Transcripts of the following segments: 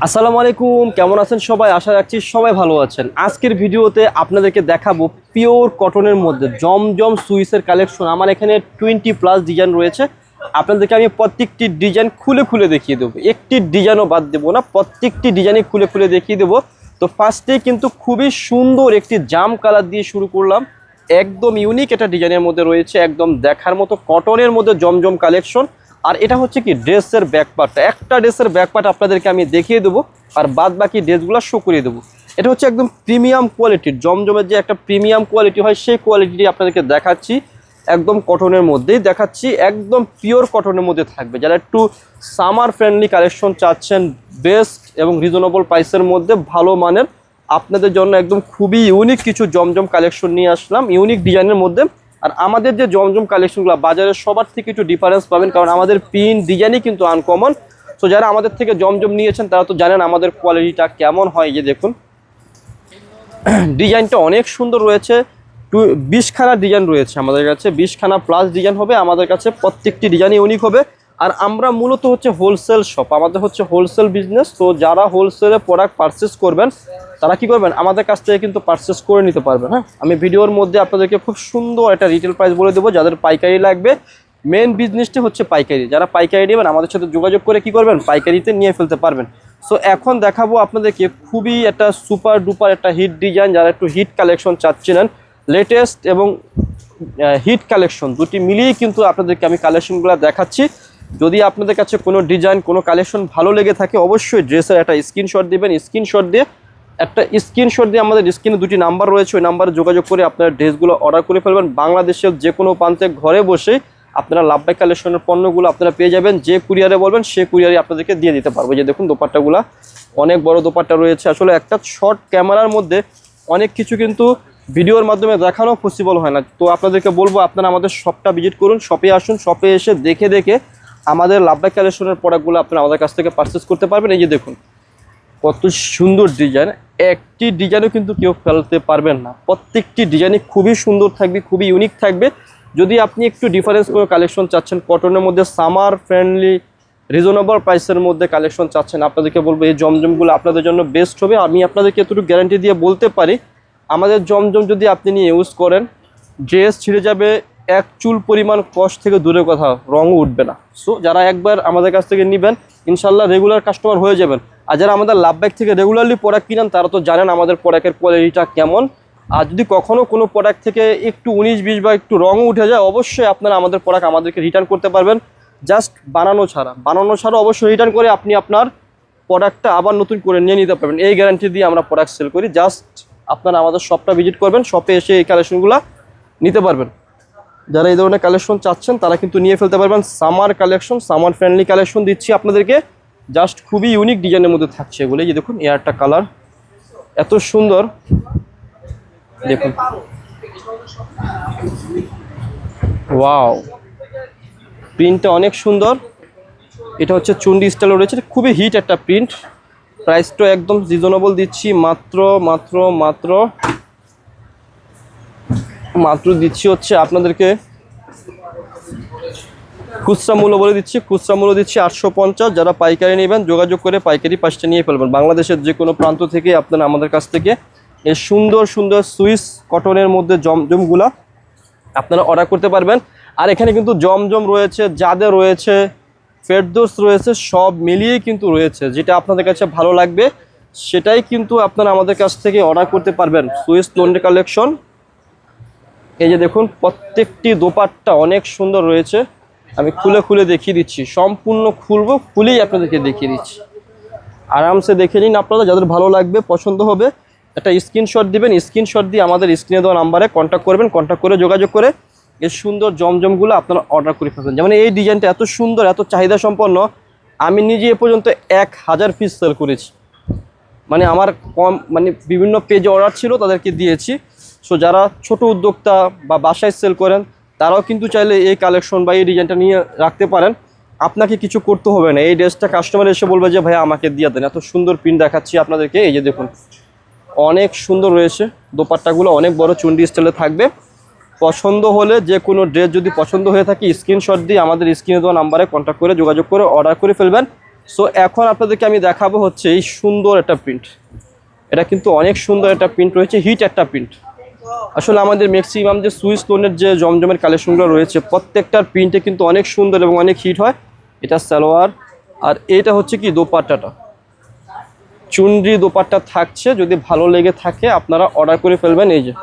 আসসালামু আলাইকুম, কেমন আছেন সবাই? আশা রাখছি সবাই ভালো আছেন। আজকের ভিডিওতে আপনাদেরকে দেখাবো পিওর কটনের মধ্যে জমজম সুইসের কালেকশন। আমার এখানে 20+ ডিজাইন রয়েছে। আপনাদেরকে আমি প্রত্যেকটি ডিজাইন খুলে খুলে দেখিয়ে দেবো, একটি ডিজাইনও বাদ দেবো না, প্রত্যেকটি ডিজাইনই খুলে খুলে দেখিয়ে দেবো। তো ফার্স্টে কিন্তু খুবই সুন্দর একটি জাম কালার দিয়ে শুরু করলাম। একদম ইউনিক একটা ডিজাইনের মধ্যে রয়েছে, একদম দেখার মতো কটনের মধ্যে জমজম কালেকশন। আর এটা হচ্ছে কি ড্রেসের ব্যাকপার্টটা, একটা ড্রেসের ব্যাকপার্ট আপনাদেরকে আমি দেখিয়ে দেবো, আর বাদ বাকি ড্রেসগুলো শো করিয়ে দেবো। এটা হচ্ছে একদম প্রিমিয়াম কোয়ালিটির, জমজমের যে একটা প্রিমিয়াম কোয়ালিটি হয় সেই কোয়ালিটি আপনাদেরকে দেখাচ্ছি। একদম কটনের মধ্যেই দেখাচ্ছি, একদম পিওর কটনের মধ্যে থাকবে। যারা একটু সামার ফ্রেন্ডলি কালেকশন চাচ্ছেন, বেস্ট এবং রিজনেবল প্রাইসের মধ্যে ভালো মানের, আপনাদের জন্য একদম খুবই ইউনিক কিছু জমজম কালেকশন নিয়ে আসলাম, ইউনিক ডিজাইনের মধ্যে। আর আমাদের যে জমজম কালেকশনগুলো বাজারে সবার থেকে একটু ডিফারেন্স পাবেন, কারণ আমাদের প্রিন্ট ডিজাইনই কিন্তু আনকমন। তো যারা আমাদের থেকে জমজম নিয়েছেন তারা তো জানেন আমাদের কোয়ালিটিটা কেমন হয়। যে দেখুন ডিজাইনটা অনেক সুন্দর রয়েছে, 20খানা ডিজাইন রয়েছে আমাদের কাছে, 20খানা প্লাস ডিজাইন হবে আমাদের কাছে, প্রত্যেকটি ডিজাইন ইউনিক হবে। আর আমরা মূলত হচ্ছে হোলসেল শপ, আমাদের হচ্ছে হোলসেল বিজনেস। তো যারা হোলসেলে প্রোডাক্ট পারচেস করবেন তারা কি করবেন, আমাদের কাছ থেকে কিন্তু পারচেস করে নিতে পারবেন। হ্যাঁ, আমি ভিডিওর মধ্যে আপনাদেরকে খুব সুন্দর একটা রিটেল প্রাইস বলে দেবো। যাদের পাইকারি লাগবে, মেন বিজনেসটি হচ্ছে পাইকারি, যারা পাইকারি নেবেন আমাদের সাথে যোগাযোগ করে কি করবেন, পাইকারিতে নিয়ে ফেলতে পারবেন। সো এখন দেখাবো আপনাদেরকে খুবই একটা সুপার ডুপার একটা হিট ডিজাইন। যারা একটু হিট কালেকশন চাচ্ছিলেন, লেটেস্ট এবং হিট কালেকশন দুটি মিলিয়েই কিন্তু আপনাদেরকে আমি কালেকশনগুলো দেখাচ্ছি। যদি আপনাদের কাছে কোনো ডিজাইন কোনো কালেকশন ভালো লেগে থাকে, অবশ্যই ড্রেসের একটা স্ক্রিনশট দিবেন। স্ক্রিনশট দিয়ে আমাদের স্ক্রিনে দুটি নাম্বার রয়েছে, ওই নাম্বারে যোগাযোগ করে আপনারা ড্রেসগুলো অর্ডার করে ফেলবেন। বাংলাদেশের যে কোনো প্রান্তে ঘরে বসেই আপনারা লাভবাই কালেকশনের পণ্যগুলো আপনারা পেয়ে যাবেন। যে কুরিয়ারে বলবেন সে কুরিয়ারে আপনাদেরকে দিয়ে দিতে পারবো। যে দেখুন দোপাট্টাগুলো অনেক বড় দোপাট্টা রয়েছে। আসলে একটা শর্ট ক্যামেরার মধ্যে অনেক কিছু কিন্তু ভিডিওর মাধ্যমে দেখানো পসিবল হয় না। তো আপনাদেরকে বলবো আপনারা আমাদের শপটা ভিজিট করুন, শপে আসুন, শপে এসে দেখে দেখে আমাদের লাভবাই কালেকশনের প্রোডাক্টগুলো আপনারা আমাদের কাছ থেকে পারচেস করতে পারবেন। এই যে দেখুন কত সুন্দর ডিজাইন, একটি ডিজাইনও কিন্তু কেউ ফেলতে পারবেন না, প্রত্যেকটি ডিজাইনই খুবই সুন্দর থাকবে, খুবই ইউনিক থাকবে। যদি আপনি একটু ডিফারেন্স করে কালেকশন চাচ্ছেন, কটনের মধ্যে সামার ফ্রেন্ডলি রিজনেবল প্রাইসের মধ্যে কালেকশন চাচ্ছেন, আপনাদেরকে বলবো এই জমজমগুলো আপনাদের জন্য বেস্ট হবে। আমি আপনাদেরকে এতটুকু গ্যারান্টি দিয়ে বলতে পারি, আমাদের জমজম যদি আপনি নিয়ে ইউজ করেন, ড্রেস ছিঁড়ে যাবে, এক চুল পরিমাণ কষ্ট থেকে দূরের কথা, রঙও উঠবে না। সো যারা একবার আমাদের কাছ থেকে নেবেন ইনশাল্লাহ রেগুলার কাস্টমার হয়ে যাবেন। আর যারা আমাদের লাভবাই থেকে রেগুলারলি প্রোডাক্ট কিনেন তারা তো জানেন আমাদের প্রোডাক্টের কোয়ালিটিটা কেমন। আর যদি কখনও কোনো প্রোডাক্ট থেকে একটু 19-20 বা একটু রঙও উঠে যায়, অবশ্যই আপনারা আমাদের প্রোডাক্ট আমাদেরকে রিটার্ন করতে পারবেন। জাস্ট বানানো ছাড়া অবশ্যই রিটার্ন করে আপনি আপনার প্রোডাক্টটা আবার নতুন করে নিয়ে নিতে পারবেন। এই গ্যারান্টি দিয়ে আমরা প্রোডাক্ট সেল করি। জাস্ট আপনারা আমাদের শপটা ভিজিট করবেন, শপে এসে এই কালেকশনগুলো নিতে পারবেন। যারা এই ধরনের কালেকশন চাচ্ছেন তারা কিন্তু নিয়ে ফেলতে পারবেন। Summer collection, summer friendly collection দিচ্ছি আপনাদেরকে, জাস্ট খুবই ইউনিক ডিজাইনের মধ্যে থাকছে এগুলো। যে দেখুন এয়ারটা কালার এত সুন্দর, দেখুন ওয়াও, প্রিন্টটা অনেক সুন্দর। এটা হচ্ছে চুন্ডি স্টাইল রয়েছে, খুবই হিট একটা প্রিন্ট। প্রাইসটা একদম রিজনেবল দিচ্ছি, মাত্র মাত্র মাত্র মাত্র দিচ্ছি হচ্ছে আপনাদেরকে খুচরা মূল্য বলে দিচ্ছি, খুচরা মূল্য দিচ্ছি 850। যারা পাইকারি নেবেন যোগাযোগ করে পাইকারি পাঁচটা নিয়ে ফেলবেন। বাংলাদেশের যে কোনো প্রান্ত থেকে আপনারা আমাদের কাছ থেকে এই সুন্দর সুন্দর সুইস কটনের মধ্যে জমজমগুলা আপনারা অর্ডার করতে পারবেন। আর এখানে কিন্তু জমজম রয়েছে, জাদে রয়েছে, ফেরদৌস রয়েছে, সব মিলিয়েই কিন্তু রয়েছে। যেটা আপনাদের কাছে ভালো লাগবে সেটাই কিন্তু আপনারা আমাদের কাছ থেকে অর্ডার করতে পারবেন। সুইস লন্ড্রি কালেকশন, এই যে দেখুন প্রত্যেকটি দোপাট্টা অনেক সুন্দর রয়েছে। আমি খুলে খুলে দেখিয়ে দিচ্ছি, সম্পূর্ণ খুলবো, খুলেই আপনাদেরকে দেখিয়ে দিচ্ছি। আরামসে দেখে নিন, আপনারা যাদের ভালো লাগবে পছন্দ হবে একটা স্ক্রিনশট দিবেন, স্ক্রিনশট দিয়ে আমাদের স্ক্রিনে দেওয়া নাম্বারে কন্ট্যাক্ট করবেন, কন্ট্যাক্ট করে যোগাযোগ করে এই সুন্দর জমজমগুলো আপনারা অর্ডার করে ফেলবেন। যেমন এই ডিজাইনটা এত সুন্দর, এত চাহিদা সম্পন্ন, আমি নিজে এ পর্যন্ত 1000 পিস সেল করেছি। মানে আমার বিভিন্ন পেজে অর্ডার ছিল তাদেরকে দিয়েছি। সো যারা ছোট উদ্যোক্তা বা বাসায় সেল করেন তারাও কিন্তু চাইলে এই কালেকশন বা এই ডিজাইনটা নিয়ে রাখতে পারেন। আপনাকে কিছু করতে হবে না, এই ড্রেসটা কাস্টমার এসে বলবে যে ভাইয়া আমাকে দিয়ে দেন। এত সুন্দর প্রিন্ট দেখাচ্ছি আপনাদেরকে, এই যে দেখুন অনেক সুন্দর রয়েছে। দোপাট্টাগুলো অনেক বড় চুন্ডি স্টাইলে থাকবে। পছন্দ হলে যে কোনো ড্রেস যদি পছন্দ হয়ে থাকে স্ক্রিনশট দিয়ে আমাদের স্ক্রিনে দেওয়া নাম্বারে কন্ট্যাক্ট করে যোগাযোগ করে অর্ডার করে ফেলবেন। সো এখন আপনাদেরকে আমি দেখাবো হচ্ছে এই সুন্দর একটা প্রিন্ট। এটা কিন্তু অনেক সুন্দর একটা প্রিন্ট রয়েছে, হিট একটা প্রিন্ট। আসলে আমাদের ম্যাক্সিমাম যে সুইস লোনের যে জমজমের কালেকশনগুলো রয়েছে প্রত্যেকটার প্রিন্টে কিন্তু অনেক সুন্দর এবং অনেক হিট হয়। এটা সালোয়ার, আর এটা হচ্ছে কি দোপাট্টাটা, চুনরি দোপাট্টা থাকছে। যদি ভালো লেগে থাকে আপনারা অর্ডার করে ফেলবেন। এই যে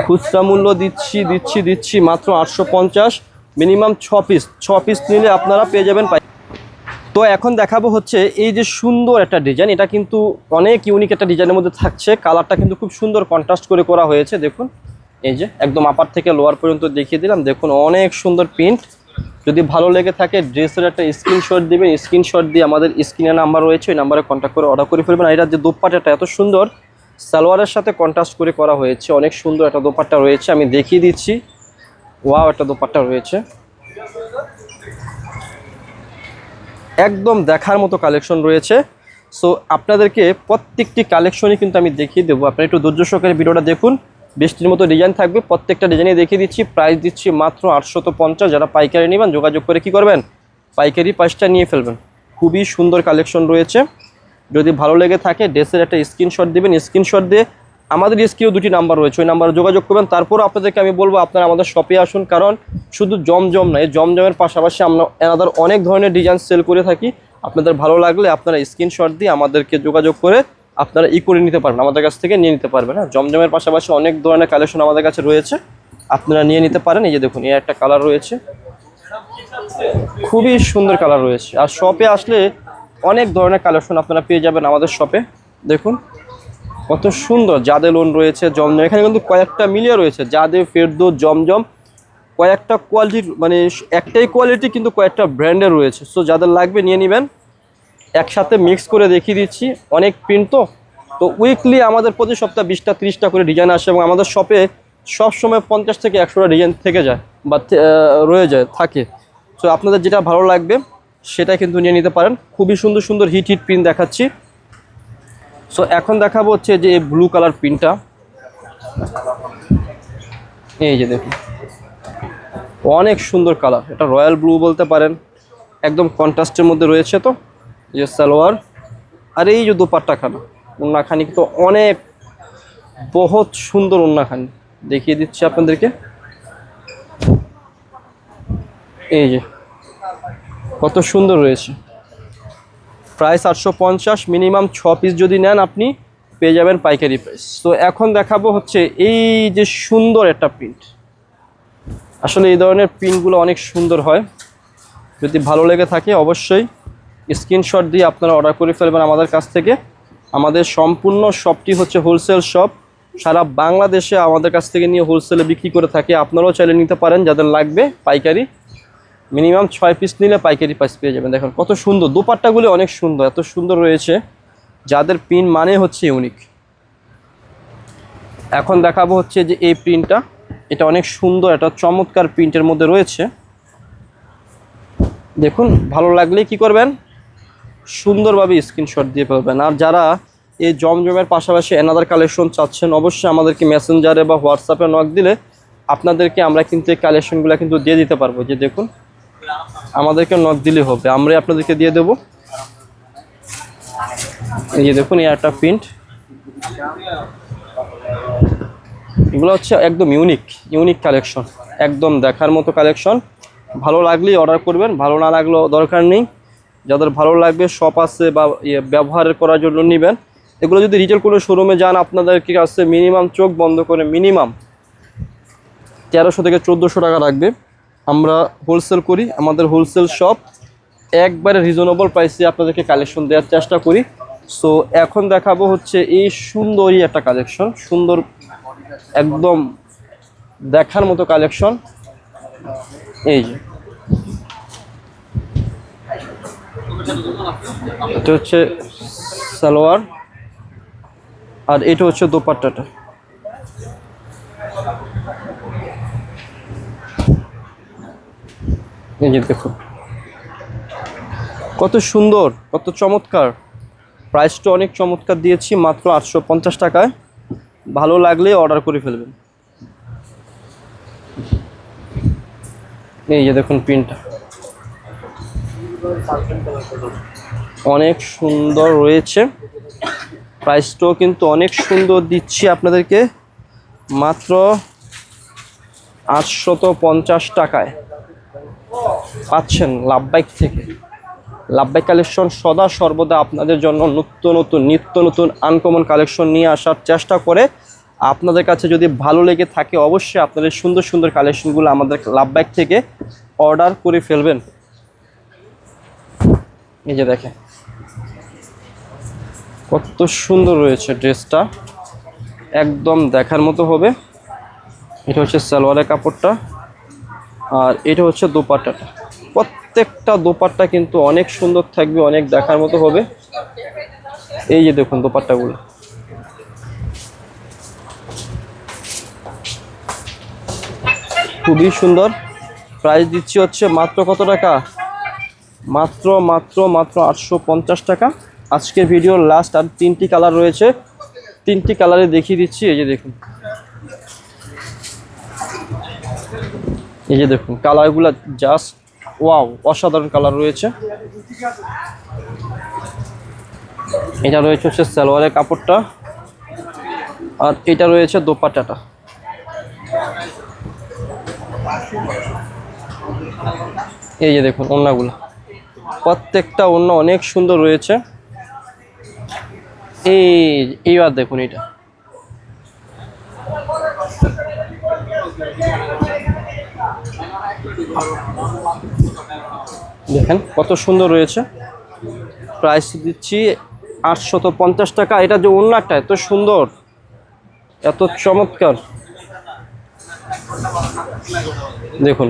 খুচরা মূল্য দিচ্ছি মাত্র 850, মিনিমাম 6 পিস নিলে আপনারা পেয়ে যাবেন। তো এখন দেখাবো হচ্ছে এই যে সুন্দর একটা ডিজাইন, এটা কিন্তু অনেক ইউনিক একটা ডিজাইনের মধ্যে থাকছে। কালারটা কিন্তু খুব সুন্দর কন্ট্রাস্ট করে করা হয়েছে। দেখুন এই যে একদম আপার থেকে লোয়ার পর্যন্ত দেখিয়ে দিলাম। দেখুন অনেক সুন্দর প্রিন্ট। যদি ভালো লেগে থাকে ড্রেসের একটা স্ক্রিনশট দিবেন, স্ক্রিনশট দিয়ে আমাদের স্ক্রিনে নাম্বার রয়েছে ওই নাম্বারে কন্ট্যাক্ট করে অর্ডার করে ফেলবেন। আর এটা যে দোপাট্টাটা এত সুন্দর সালোয়ারের সাথে কন্ট্রাস্ট করে করা হয়েছে, অনেক সুন্দর একটা দোপাট্টা রয়েছে। আমি দেখিয়ে দিচ্ছি, ওয়াও একটা দোপাট্টা রয়েছে, একদম দেখার মতো কালেকশন রয়েছে। সো আপনাদেরকে প্রত্যেকটি কালেকশনই কিন্তু আমি দেখিয়ে দেবো। আপনারা একটু ধৈর্য সহকারে ভিডিওটা দেখুন। 20টির মতো ডিজাইন থাকবে, প্রত্যেকটা ডিজাইনে দেখিয়ে দিচ্ছি। প্রাইস দিচ্ছি মাত্র 850। যারা পাইকারি নেবেন যোগাযোগ করে কি করবেন, পাইকারি প্রাইসটা নিয়ে ফেলবেন। খুবই সুন্দর কালেকশন রয়েছে। যদি ভালো লেগে থাকে ড্রেসের একটা স্ক্রিনশট দিবেন, স্ক্রিনশট দিয়ে আমাদের স্ক্রিনেও 2টি নাম্বার রয়েছে ওই নাম্বারে যোগাযোগ করবেন। তারপরও আপনাদেরকে আমি বলবো আপনারা আমাদের শপে আসুন, কারণ শুধু জমজম নয়, জমজমের পাশাপাশি আমরা এনাদার অনেক ধরনের ডিজাইন সেল করে থাকি। আপনাদের ভালো লাগলে আপনারা স্ক্রিনশট দিয়ে আমাদেরকে যোগাযোগ করে আপনারা করে নিতে পারবেন, আমাদের কাছ থেকে নিয়ে নিতে পারবেন। হ্যাঁ, জমজমের পাশাপাশি অনেক ধরনের কালেকশন আমাদের কাছে রয়েছে, আপনারা নিয়ে নিতে পারেন। এই যে দেখুন এই একটা কালার রয়েছে, খুবই সুন্দর কালার রয়েছে। আর শপে আসলে অনেক ধরনের কালেকশন আপনারা পেয়ে যাবেন আমাদের শপে। দেখুন কত সুন্দর জাদে লোন রয়েছে, জমজম এখানে কিন্তু কয়েকটা মিলিয়ে রয়েছে, জাদে, ফেরদৌস, জমজম, কয়েকটা কোয়ালিটির, মানে একটাই কোয়ালিটি কিন্তু কয়েকটা ব্র্যান্ডের রয়েছে। সো যাদের লাগবে নিয়ে নেবেন, একসাথে মিক্স করে দেখিয়ে দিচ্ছি। অনেক প্রিন্ট তো উইকলি আমাদের প্রতি সপ্তাহে 20টা 30টা করে ডিজাইন আসে, এবং আমাদের শপে সবসময় 50 থেকে 100টা ডিজাইন থেকে যায় বা রয়ে যায় থাকে। সো আপনাদের যেটা ভালো লাগবে সেটা কিন্তু নিয়ে নিতে পারেন। খুবই সুন্দর সুন্দর হিট প্রিন্ট দেখাচ্ছি। সো এখন দেখাবো হচ্ছে যে এই ব্লু কালার প্রিন্টটা। এই যে দেখুন অনেক সুন্দর কালার, এটা রয়্যাল ব্লু বলতে পারেন, একদম কন্ট্রাস্টের মধ্যে রয়েছে। তো এই যে সালোয়ার, আর এই যে দোপাট্টাখানা, ওন্নাখানি তো অনেক বহুত সুন্দর ওন্নাখানি, দেখিয়ে দিচ্ছি আপনাদেরকে। এই যে কত সুন্দর রয়েছে। প্রাইস 850, মিনিমাম 6 পিস যদি নেন আপনি পেয়ে যাবেন পাইকারি প্রাইস। তো এখন দেখাবো হচ্ছে এই যে সুন্দর একটা প্রিন্ট। আসলে এই ধরনের প্রিন্টগুলো অনেক সুন্দর হয়। যদি ভালো লেগে থাকে অবশ্যই স্ক্রিনশট দিয়ে আপনারা অর্ডার করে ফেলবেন আমাদের কাছ থেকে। আমাদের সম্পূর্ণ শপটি হচ্ছে হোলসেল শপ, সারা বাংলাদেশে আমাদের কাছ থেকে নিয়ে হোলসেলে বিক্রি করে থাকে। আপনারাও চাইলে নিতে পারেন যাদের লাগবে পাইকারি। মিনিমাম 6 পিস নিলে পাইকারি প্রাইস পেয়ে যাবেন। দেখুন কত সুন্দর দোপাট্টাগুলো, অনেক সুন্দর, এত সুন্দর রয়েছে, যাদের প্রিন্ট মানে হচ্ছে ইউনিক। এখন দেখাবো হচ্ছে যে এই প্রিন্টটা, এটা অনেক সুন্দর, এটা চমৎকার প্রিন্টের মধ্যে রয়েছে। দেখুন ভালো লাগলে কি করবেন, সুন্দরভাবে স্ক্রিনশট দিয়ে ফেলবেন। আর যারা এই জমজমের পাশাপাশি অ্যানাদার কালেকশন চাচ্ছেন অবশ্যই আমাদেরকে মেসেঞ্জারে বা হোয়াটসঅ্যাপে নক দিলে আপনাদেরকে আমরা কিন্তু এই কালেকশনগুলো কিন্তু দিয়ে দিতে পারবো। যে দেখুন আমাদেরকে নক দিলে হবে, আমরাই আপনাদেরকে দিয়ে দেবো। এই যে দেখুন এই একটা প্রিন্ট, এগুলো হচ্ছে একদম ইউনিক কালেকশন, একদম দেখার মতো কালেকশন। ভালো লাগলেই অর্ডার করবেন, ভালো না লাগলেও দরকার নেই। যাদের ভালো লাগবে শপ আছে বা ব্যবহার করার জন্য নেবেন। এগুলো যদি রিটেল কোনো শোরুমে যান আপনাদেরকে কাছে মিনিমাম চোখ বন্ধ করে মিনিমাম 1300 থেকে 1400 টাকা লাগবে। আমরা হোলসেল করি, আমাদের হোলসেল শপ, একবারে রিজনেবল প্রাইসে আপনাদেরকে কালেকশন দেওয়ার চেষ্টা করি। সো এখন দেখাবো হচ্ছে এই সুন্দরই একটা কালেকশন, সুন্দর একদম দেখার মতো কালেকশন। এই যে এটা হচ্ছে সালোয়ার, আর এটা হচ্ছে দোপাট্টাটা। এই যে দেখুন কত সুন্দর, কত চমৎকার। প্রাইসটা অনেক চমৎকার দিয়েছি, মাত্র 850 টাকায়। ভালো লাগলে অর্ডার করে ফেলবেন। এই যে দেখুন প্রিন্টটা, অনেক সুন্দর রয়েছে, প্রাইসটাও কিন্তু অনেক সুন্দর দিচ্ছি আপনাদেরকে, মাত্র 850 টাকায় পাচ্ছেন লাভবাইক থেকে। লাভবাইক কালেকশন সদা সর্বদা আপনাদের জন্য নিত্য নতুন আনকমন কালেকশন নিয়ে আসার চেষ্টা করে। আপনাদের কাছে যদি ভালো লেগে থাকে অবশ্যই আপনাদের সুন্দর সুন্দর কালেকশনগুলো আমাদের লাভবাইক থেকে অর্ডার করে ফেলবেন। এই যে দেখেন কত সুন্দর রয়েছে ড্রেসটা, একদম দেখার মতো হবে। এটা হচ্ছে সালোয়ারের কাপড়টা, আর এটা হচ্ছে দোপাট্টাটা। প্রত্যেকটা দোপাট্টা কিন্তু অনেক সুন্দর থাকবে, অনেক দেখার মতো হবে। এই যে দেখুন দোপাট্টাগুলো, খুবই সুন্দর। প্রাইস দিচ্ছি হচ্ছে মাত্র কত টাকা, মাত্র 850 টাকা। আজকের ভিডিওর লাস্ট আর 3টি কালার রয়েছে, 3টি কালারে দেখিয়ে দিচ্ছি। এই যে দেখুন, এই যে দেখুন কালারগুলো জাস্ট ওয়াও, অসাধারণ কালার রয়েছে। এটা রয়েছে হচ্ছে সালোয়ারের কাপড়টা, আর এটা রয়েছে দোপাট্টাটা। এই যে দেখুন ওড়নাগুলো, প্রত্যেকটা ওড়না অনেক সুন্দর রয়েছে। এইবার দেখুন এটা, দেখেন কত সুন্দর রয়েছে। প্রাইস দিচ্ছি 850 টাকা। এটা যে ওড়নাটা এত সুন্দর, এত চমৎকার, দেখুন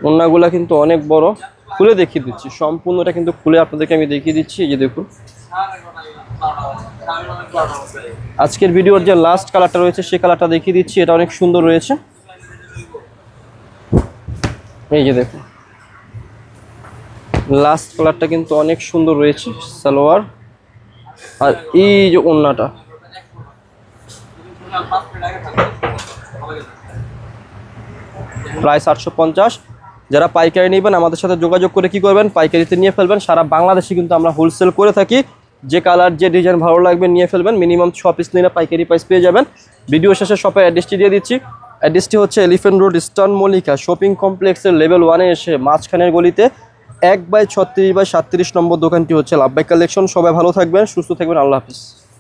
ওড়নাগুলা কিন্তু অনেক বড়। খুলে দেখিয়ে দিচ্ছি, সম্পূর্ণটা কিন্তু খুলে আপনাদেরকে আমি দেখিয়ে দিচ্ছি। এই যে দেখুন, আজকের ভিডিওর যে লাস্ট কালারটা রয়েছে সেই কালারটা দেখিয়ে দিচ্ছি, এটা অনেক সুন্দর রয়েছে। এই যে দেখুন লাস্ট কালারটা কিন্তু অনেক সুন্দর রয়েছে, সালোয়ার আর এই যে ওড়নাটা। প্রাইস 850। যারা পাইকারি নেবেন আমাদের সাথে যোগাযোগ করে কি করবেন, পাইকারিতে নিয়ে ফেলবেন। সারা বাংলাদেশে কিন্তু আমরা হোলসেল করে থাকি। যে কালার যে ডিজাইন ভালো লাগবে নিয়ে ফেলবেন, মিনিমাম 6 পিস নিলে পাইকারি প্রাইস পেয়ে যাবেন। ভিডিও শেষে শপের অ্যাড্রেসটি দিয়ে দিচ্ছি। অ্যাড্রেসটি হচ্ছে elephant road, eastern Mallika shopping কমপ্লেক্সের লেভেল 1-এ এসে মাঝখানের গলিতে 1/36/37 নম্বর দোকানটি হচ্ছে লাভবাইক কালেকশন। সবাই ভালো থাকবেন, সুস্থ থাকবেন, আল্লাহ হাফিজ।